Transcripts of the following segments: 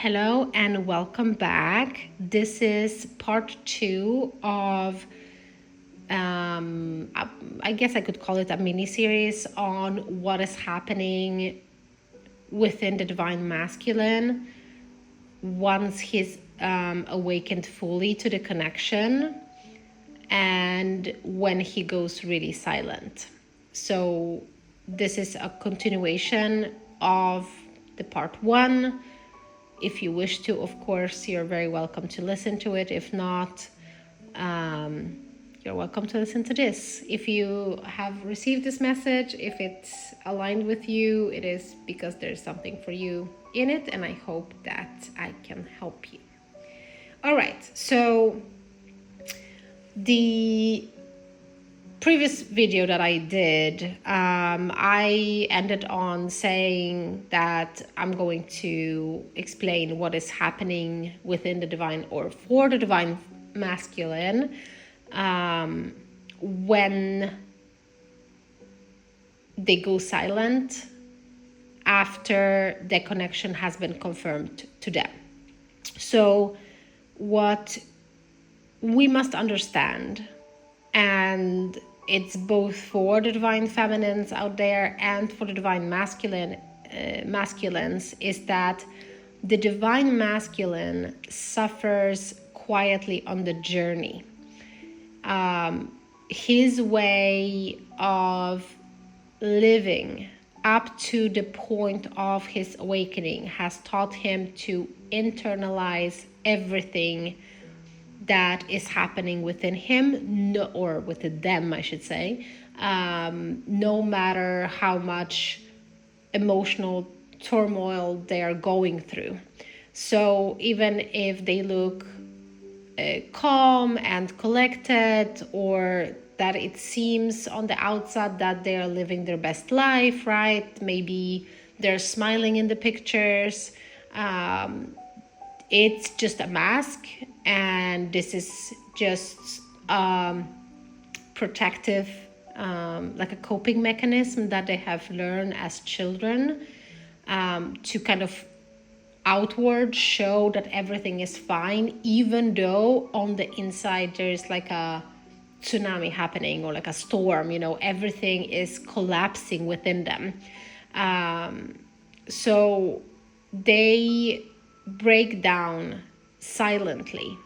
Hello and welcome back. This is part two of, I guess I could call it a mini series on what is happening within the divine masculine once he's awakened fully to the connection and when he goes really silent. So, this is a continuation of the part one. If you wish to, of course, you're very welcome to listen to it. If not, you're welcome to listen to this. If you have received this message, if it's aligned with you, it is because there's something for you in it, and I hope that I can help you. All right, so the previous video that I did, I ended on saying that I'm going to explain what is happening within the divine or for the divine masculine when they go silent after the connection has been confirmed to them. So what we must understand, and it's both for the divine feminines out there and for the divine masculines, is that the divine masculine suffers quietly on the journey. His way of living up to the point of his awakening has taught him to internalize everything that is happening within him, or within them, I should say, no matter how much emotional turmoil they are going through. So even if they look calm and collected, or that it seems on the outside that they are living their best life, right? Maybe they're smiling in the pictures. It's just a mask, and this is just protective, like a coping mechanism that they have learned as children, to kind of outward show that everything is fine, even though on the inside there's like a tsunami happening or like a storm, everything is collapsing within them. So they break down silently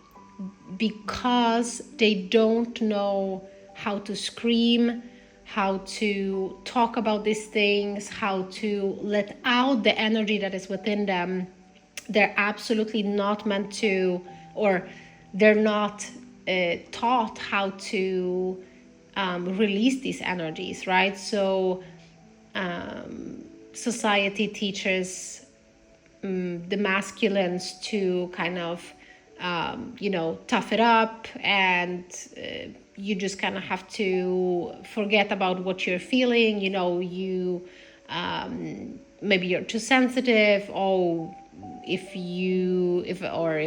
because they don't know how to scream, how to talk about these things, how to let out the energy that is within them. They're absolutely not meant to, or they're not taught how to release these energies, right? So society teaches the masculines to kind of, tough it up, and you just kind of have to forget about what you're feeling. Maybe you're too sensitive, or if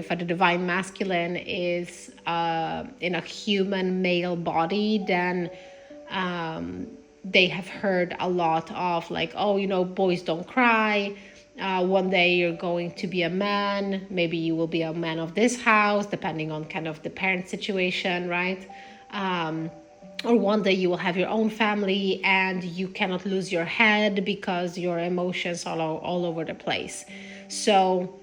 a divine masculine is in a human male body, then they have heard a lot of like, boys don't cry. One day you're going to be a man. Maybe you will be a man of this house, depending on kind of the parent situation, right? Or one day you will have your own family and you cannot lose your head because your emotions are all over the place. So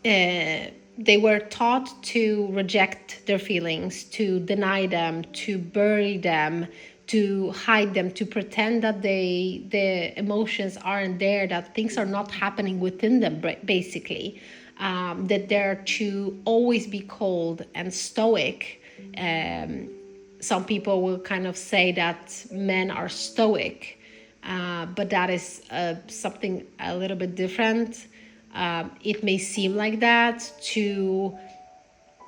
they were taught to reject their feelings, to deny them, to bury them, to hide them, to pretend that the emotions aren't there, that things are not happening within them, basically. That they're to always be cold and stoic. Some people will kind of say that men are stoic, but that is something a little bit different. It may seem like that to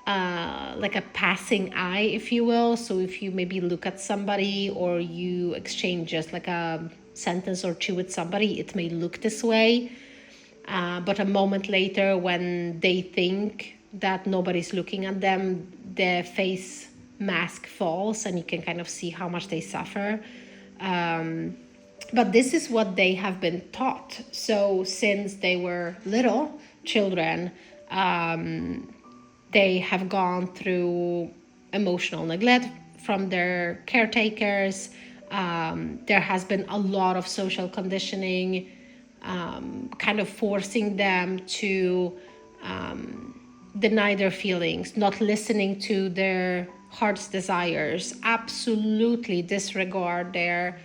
like a passing eye, if you will. So if you maybe look at somebody or you exchange just like a sentence or two with somebody, it may look this way. But a moment later, when they think that nobody's looking at them, the face mask falls and you can kind of see how much they suffer. But this is what they have been taught. So since they were little children, they have gone through emotional neglect from their caretakers. There has been a lot of social conditioning, kind of forcing them to deny their feelings, not listening to their heart's desires, absolutely disregard their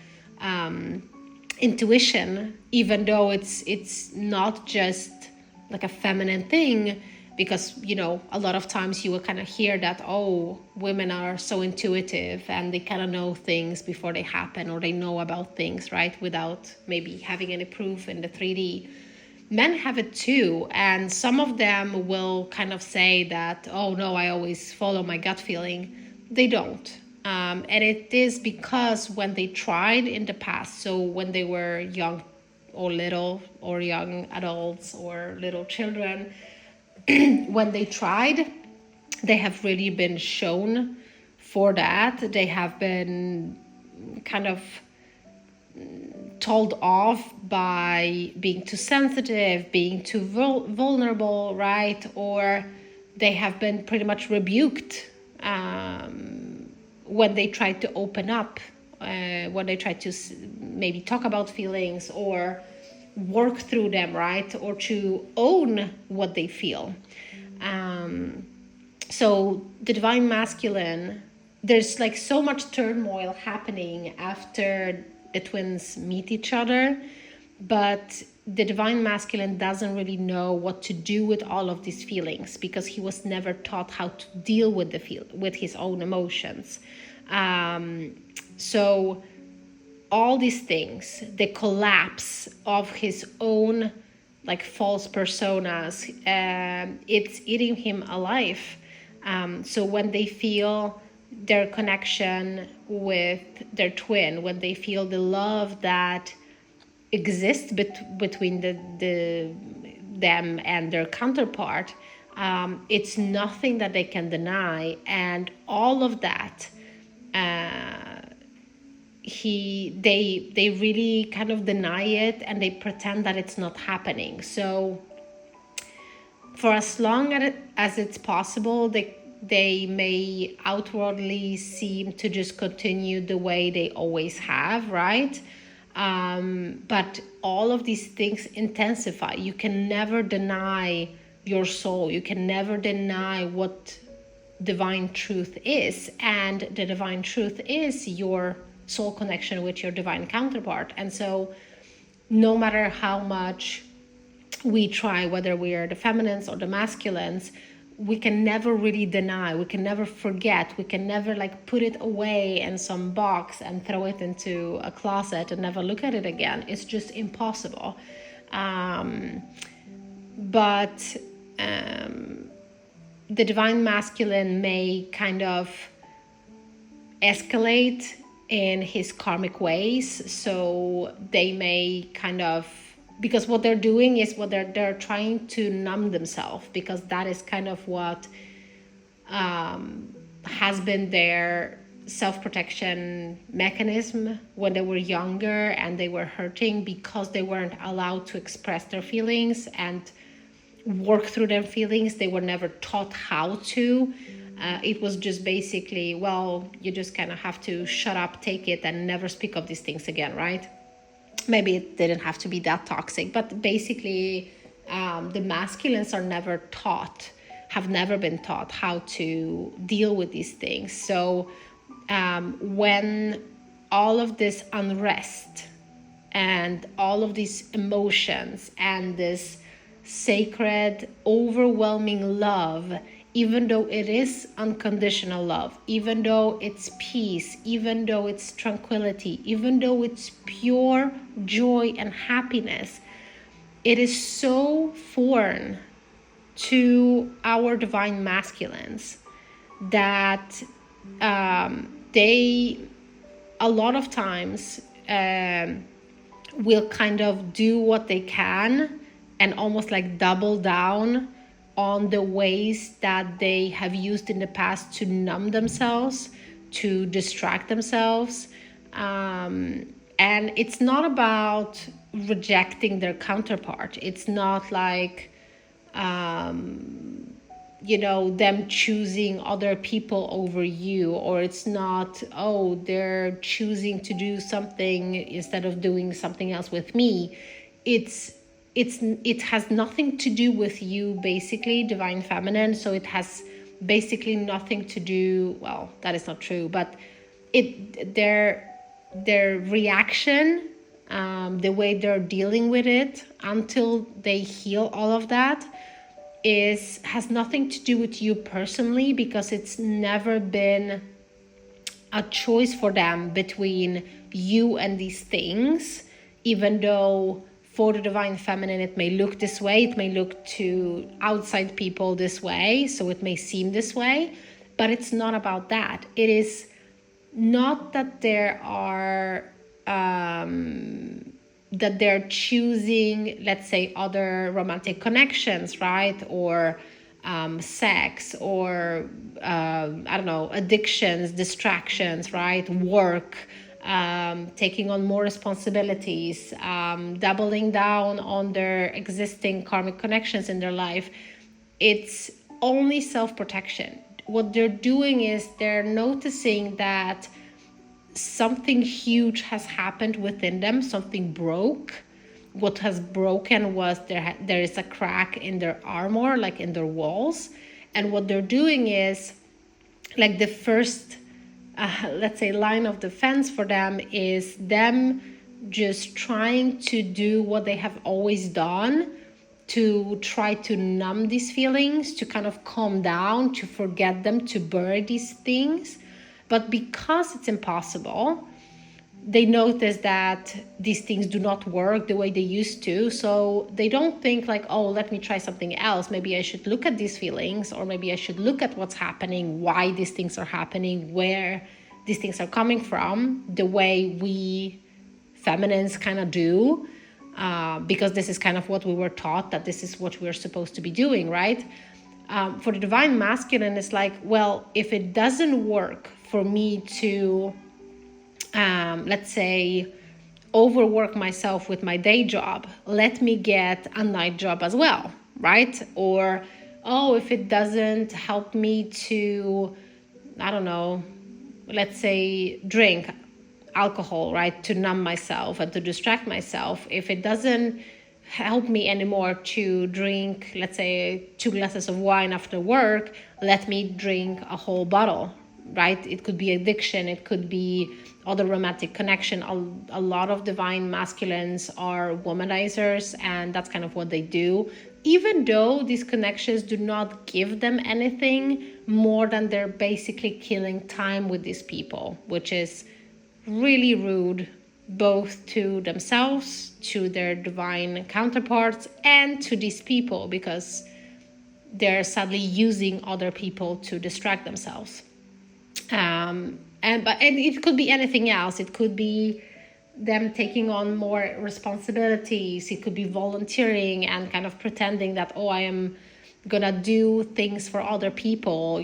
intuition, even though it's not just like a feminine thing, because a lot of times you will kind of hear that, oh, women are so intuitive and they kind of know things before they happen, or they know about things, right, without maybe having any proof in the 3D. Men have it too, and some of them will kind of say that, oh no, I always follow my gut feeling. They don't. And it is because when they tried in the past, so when they were young or little, or young adults or little children, when they tried, they have really been shown for that. They have been kind of told off by being too sensitive, being too vulnerable, right? Or they have been pretty much rebuked when they try to open up, when they try to maybe talk about feelings or work through them, right? Or to own what they feel. So the divine masculine, there's like so much turmoil happening after the twins meet each other, but the divine masculine doesn't really know what to do with all of these feelings, because he was never taught how to deal with with his own emotions. So all these things, the collapse of his own like false personas, it's eating him alive. So when they feel their connection with their twin, when they feel the love that exists between them and their counterpart, it's nothing that they can deny, and all of that, they really kind of deny it, and they pretend that it's not happening. So for as long as it's possible, they may outwardly seem to just continue the way they always have, right? But all of these things intensify. You can never deny your soul. You can never deny what divine truth is. And the divine truth is your soul connection with your divine counterpart. And so no matter how much we try, whether we are the feminines or the masculines, we can never really deny, we can never forget, we can never like put it away in some box and throw it into a closet and never look at it again. It's just impossible. But the divine masculine may kind of escalate in his karmic ways. So they may kind of, because what they're doing is what they're trying to numb themselves, because that is kind of what has been their self-protection mechanism when they were younger and they were hurting, because they weren't allowed to express their feelings and work through their feelings. They were never taught how to. It was just basically, well, you just kind of have to shut up, take it, and never speak of these things again, right? Maybe it didn't have to be that toxic, but basically the masculines are never taught, have never been taught how to deal with these things. So when all of this unrest and all of these emotions and this sacred, overwhelming love, even though it is unconditional love, even though it's peace, even though it's tranquility, even though it's pure joy and happiness, it is so foreign to our divine masculines that they, a lot of times, will kind of do what they can and almost like double down on the ways that they have used in the past to numb themselves, to distract themselves. And it's not about rejecting their counterpart. It's not like, them choosing other people over you, or it's not, oh, they're choosing to do something instead of doing something else with me. It has nothing to do with you, basically, divine feminine. So it has basically nothing to do, well, that is not true, but their reaction, the way they're dealing with it until they heal all of that, has nothing to do with you personally, because it's never been a choice for them between you and these things. Even though for the divine feminine it may look this way, it may look to outside people this way, so it may seem this way, but it's not about that. It is not that there are that they're choosing, let's say, other romantic connections, right? Or sex, or I don't know, addictions, distractions, right? Work, taking on more responsibilities, doubling down on their existing karmic connections in their life. It's only self-protection. What they're doing is they're noticing that something huge has happened within them, something broke. What has broken was there is a crack in their armor, like in their walls. And what they're doing is, like, the first, let's say, line of defense for them is them just trying to do what they have always done, to try to numb these feelings, to kind of calm down, to forget them, to bury these things. But because it's impossible, they notice that these things do not work the way they used to. So they don't think like, oh, let me try something else. Maybe I should look at these feelings, or maybe I should look at what's happening, why these things are happening, where these things are coming from, the way we feminines kind of do, because this is kind of what we were taught, that this is what we're supposed to be doing, right? For the divine masculine, it's like, well, if it doesn't work for me to, let's say, overwork myself with my day job, let me get a night job as well, right? Or, oh, if it doesn't help me to, I don't know, let's say, drink alcohol, right, to numb myself and to distract myself. If it doesn't help me anymore to drink, let's say, 2 glasses of wine after work, let me drink a whole bottle, right? It could be addiction, it could be other romantic connection. A lot of divine masculines are womanizers, and that's kind of what they do. Even though these connections do not give them anything more than they're basically killing time with these people, which is really rude, both to themselves, to their divine counterparts, and to these people, because they're sadly using other people to distract themselves. And it could be anything else. It could be them taking on more responsibilities. It could be volunteering and kind of pretending that, oh, I am gonna do things for other people,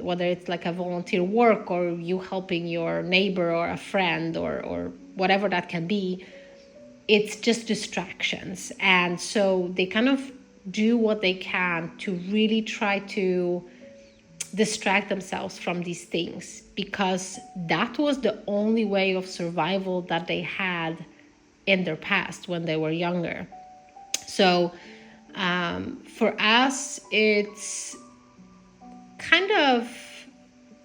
whether it's like a volunteer work, or you helping your neighbor or a friend, or whatever that can be. It's just distractions. And so they kind of do what they can to really try to distract themselves from these things, because that was the only way of survival that they had in their past when they were younger. So for us, it's kind of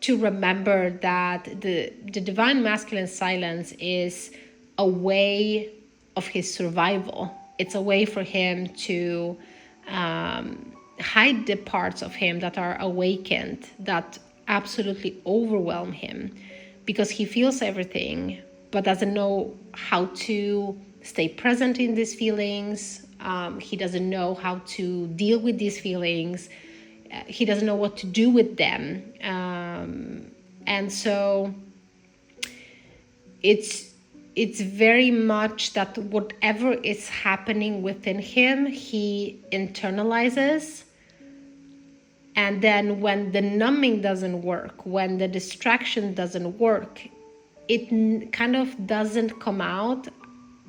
to remember that the divine masculine silence is a way of his survival. It's a way for him to hide the parts of him that are awakened, that absolutely overwhelm him, because he feels everything but doesn't know how to stay present in these feelings. He doesn't know how to deal with these feelings. He doesn't know what to do with them. And so it's very much that whatever is happening within him, he internalizes. And then when the numbing doesn't work, when the distraction doesn't work, kind of doesn't come out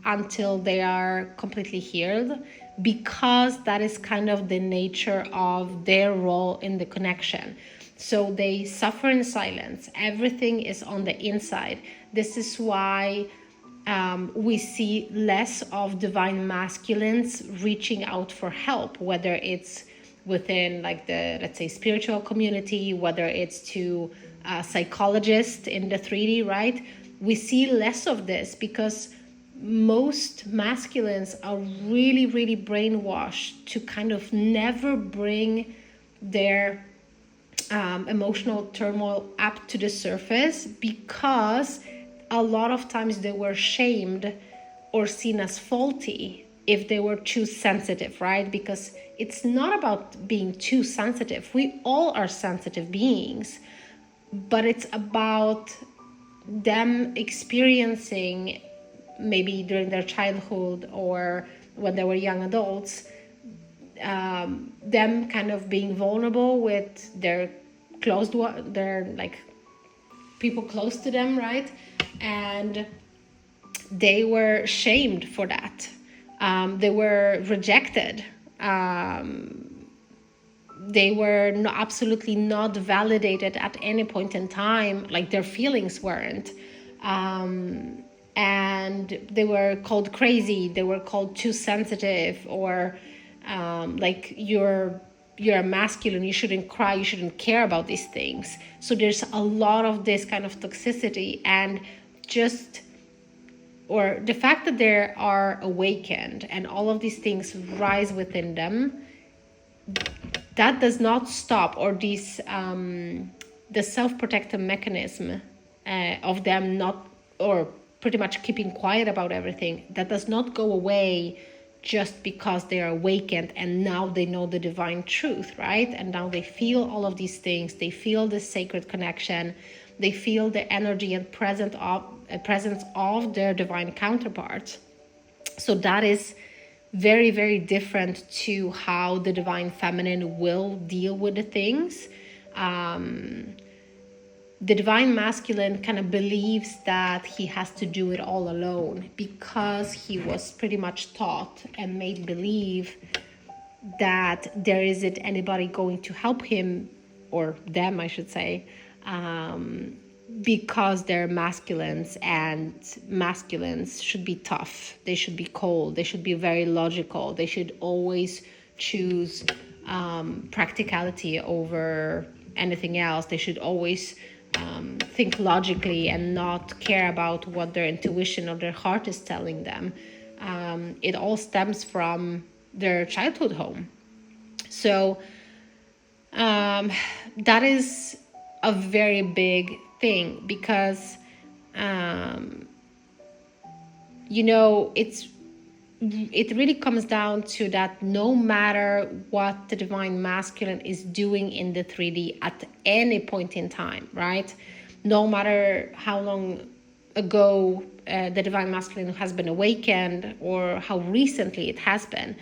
until they are completely healed, because that is kind of the nature of their role in the connection. So they suffer in silence. Everything is on the inside. This is why we see less of divine masculines reaching out for help, whether it's within like the, let's say, spiritual community, whether it's to a psychologist in the 3D, right? We see less of this because most masculines are really, really brainwashed to kind of never bring their emotional turmoil up to the surface, because a lot of times they were shamed or seen as faulty if they were too sensitive, right? Because it's not about being too sensitive. We all are sensitive beings, but it's about them experiencing, maybe during their childhood or when they were young adults, them kind of being vulnerable with their their like people close to them, right? And they were shamed for that. They were rejected. They were absolutely not validated at any point in time, like their feelings weren't. And they were called crazy, they were called too sensitive, or like you're a masculine, you shouldn't cry, you shouldn't care about these things. So there's a lot of this kind of toxicity, and just, or the fact that they are awakened and all of these things rise within them, that does not stop, or these the self-protective mechanism of them not, or pretty much keeping quiet about everything, that does not go away just because they are awakened and now they know the divine truth, right? And now they feel all of these things, they feel the sacred connection, they feel the energy and presence of their divine counterparts. So that is very, very different to how the divine feminine will deal with the things. The divine masculine kind of believes that he has to do it all alone, because he was pretty much taught and made believe that there isn't anybody going to help him, or them, I should say, because they're masculines, and masculines should be tough, they should be cold, they should be very logical, they should always choose practicality over anything else, they should always think logically and not care about what their intuition or their heart is telling them. It all stems from their childhood home. So that is a very big thing, because it really comes down to that no matter what the divine masculine is doing in the 3D at any point in time, right? No matter how long ago the divine masculine has been awakened, or how recently it has been,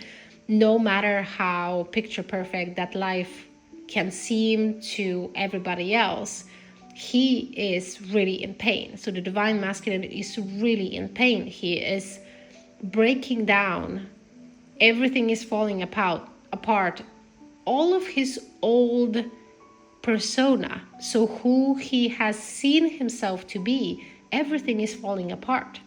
no matter how picture perfect that life can seem to everybody else, he is really in pain. So the divine masculine is really in pain. He is breaking down. Everything is falling apart. All of his old persona, so who he has seen himself to be, everything is falling apart.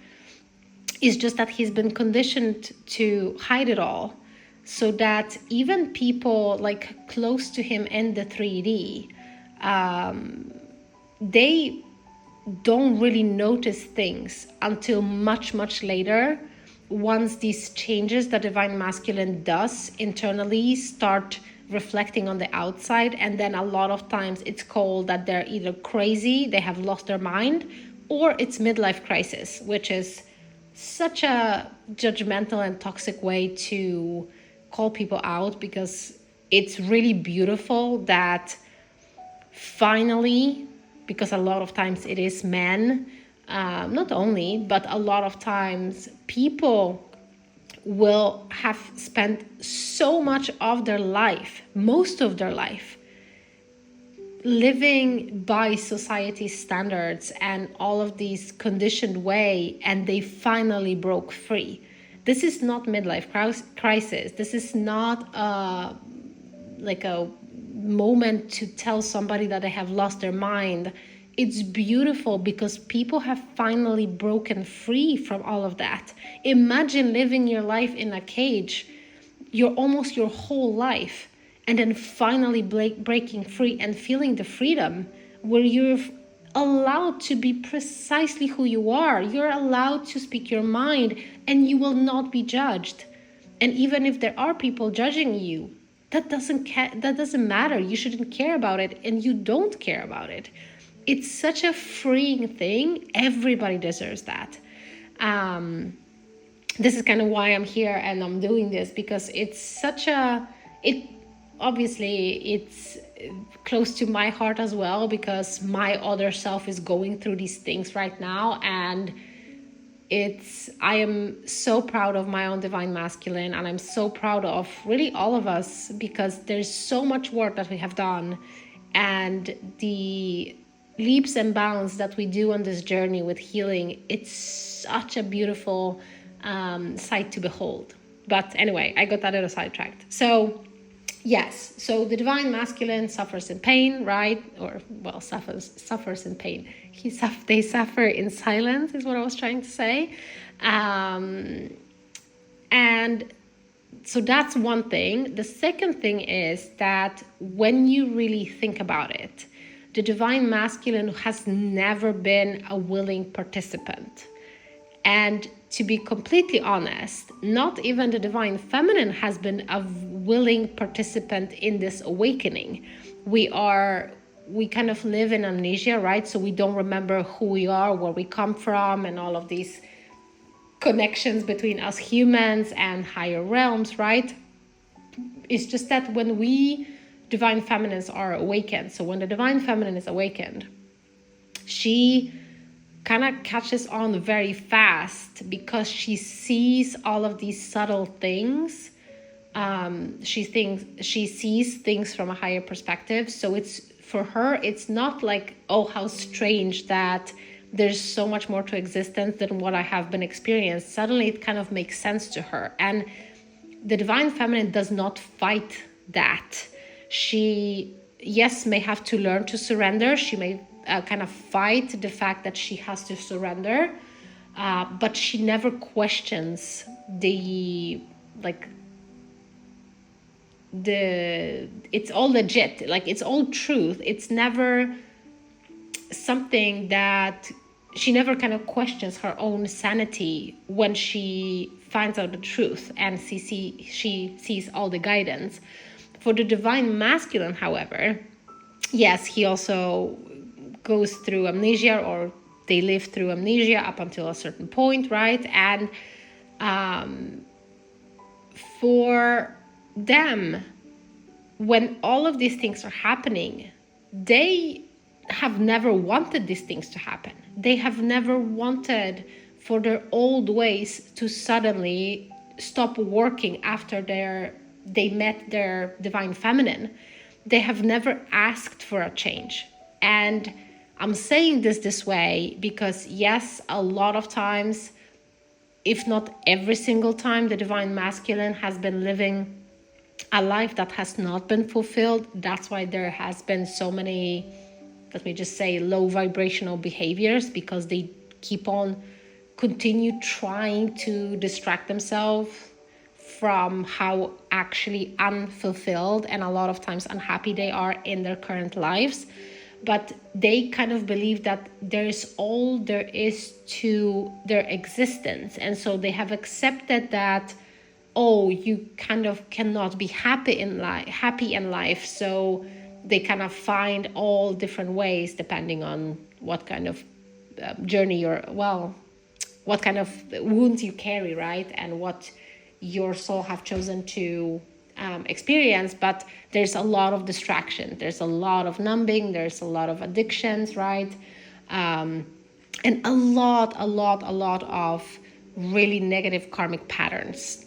It's just that he's been conditioned to hide it all, so that even people like close to him in the 3D, they don't really notice things until much, much later, once these changes that divine masculine does internally start reflecting on the outside. And then a lot of times it's called that they're either crazy, they have lost their mind, or it's midlife crisis, which is such a judgmental and toxic way to call people out, because it's really beautiful that finally, because a lot of times it is men, not only, but a lot of times people will have spent so much of their life, most of their life, living by society's standards and all of these conditioned way, and they finally broke free. This is not midlife crisis. This is not like a moment to tell somebody that they have lost their mind. It's beautiful because people have finally broken free from all of that. Imagine living your life in a cage, almost your whole life, and then finally breaking free and feeling the freedom where you're allowed to be precisely who you are. You're allowed to speak your mind and you will not be judged. And even if there are people judging you, that doesn't matter. You shouldn't care about it, and you don't care about it. It's such a freeing thing. Everybody deserves that. This is kind of why I'm here and I'm doing this, because it's obviously it's close to my heart as well, because my other self is going through these things right now, and I am so proud of my own divine masculine, and I'm so proud of really all of us, because there's so much work that we have done, and the leaps and bounds that we do on this journey with healing, it's such a beautiful sight to behold. But anyway, I got that little sidetracked. So yes, so the divine masculine suffers in pain, right? Or, well, suffers in pain. They suffer in silence is what I was trying to say. And so that's one thing. The second thing is that when you really think about it, the divine masculine has never been a willing participant. And to be completely honest, not even the divine feminine has been a willing participant in this awakening. We kind of live in amnesia, right? So we don't remember who we are, where we come from, and all of these connections between us humans and higher realms, right? It's just that when we divine feminines are awakened, so when the divine feminine is awakened, she kind of catches on very fast, because she sees all of these subtle things. She sees things from a higher perspective. So for her, it's not like, oh, how strange that there's so much more to existence than what I have been experienced. Suddenly it kind of makes sense to her. And the divine feminine does not fight that. She, yes, may have to learn to surrender. She may kind of fight the fact that she has to surrender, but she never questions it's all legit, like it's all truth. It's never something that she never kind of questions her own sanity when she finds out the truth and she sees all the guidance. For the divine masculine, however, yes, he also goes through amnesia, or they live through amnesia up until a certain point, right? And for them, when all of these things are happening, they have never wanted these things to happen. They have never wanted for their old ways to suddenly stop working after they met their divine feminine. They have never asked for a change. And I'm saying this way because, yes, a lot of times, if not every single time, the divine masculine has been living a life that has not been fulfilled. That's why there has been so many, let me just say, low vibrational behaviors, because they continue trying to distract themselves from how actually unfulfilled and a lot of times unhappy they are in their current lives. But they kind of believe that there is all there is to their existence. And so they have accepted that, oh, you kind of cannot be happy in life. So they kind of find all different ways, depending on what kind of journey what kind of wounds you carry, right? And what your soul have chosen to experience. But there's a lot of distraction. There's a lot of numbing. There's a lot of addictions, right? And a lot of really negative karmic patterns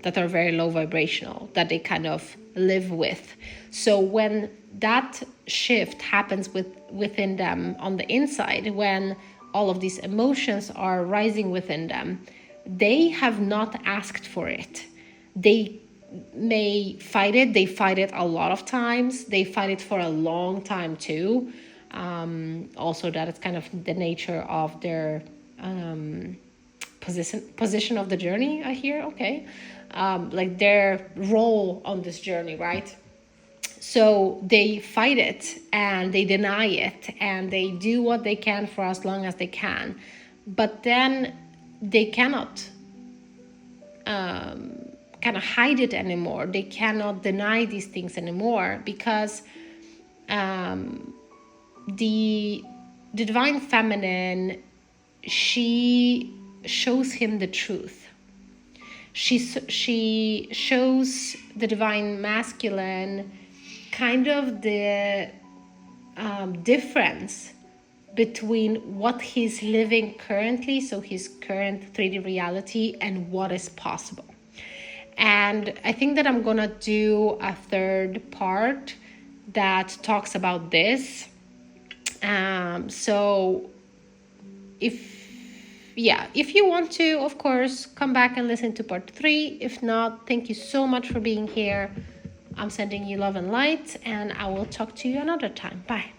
that are very low vibrational, that they kind of live with. So when that shift happens within them on the inside, when all of these emotions are rising within them, they have not asked for it. They may fight it. They fight it a lot of times. They fight it for a long time too. Also, that is kind of the nature of their position of the journey, I hear. Okay. Like their role on this journey, right? So they fight it and they deny it and they do what they can for as long as they can. But then they cannot kind of hide it anymore. They cannot deny these things anymore, because the divine feminine, she shows him the truth. She shows the divine masculine kind of the difference between what he's living currently, so his current 3D reality, and what is possible. And I think that I'm gonna do a third part that talks about this. So if you want to, of course, come back and listen to part 3. If not, thank you so much for being here. I'm sending you love and light, and I will talk to you another time. Bye.